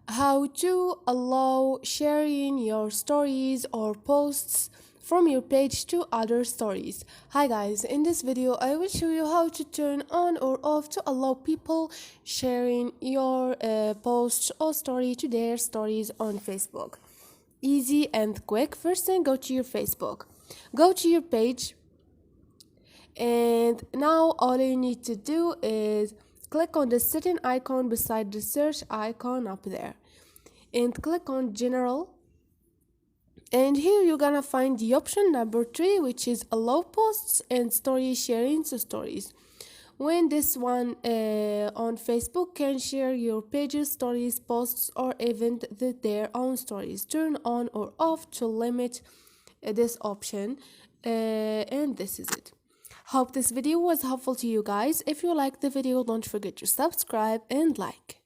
how to allow sharing your stories or posts from your page to other stories. Hi guys, in this video I will show you how to turn on or off to allow people sharing your posts or story to their stories on Facebook. Easy and quick. First thing, go to your Facebook, go to your page, and now all you need to do is click on the setting icon beside the search icon up there and click on general, and here you're gonna find the option number 3, which is allow posts and story sharing to stories. When this one on Facebook can share your pages, stories, posts, or even their own stories. Turn on or off to limit this option, and this is it. Hope this video was helpful to you guys. If you liked the video, don't forget to subscribe and like.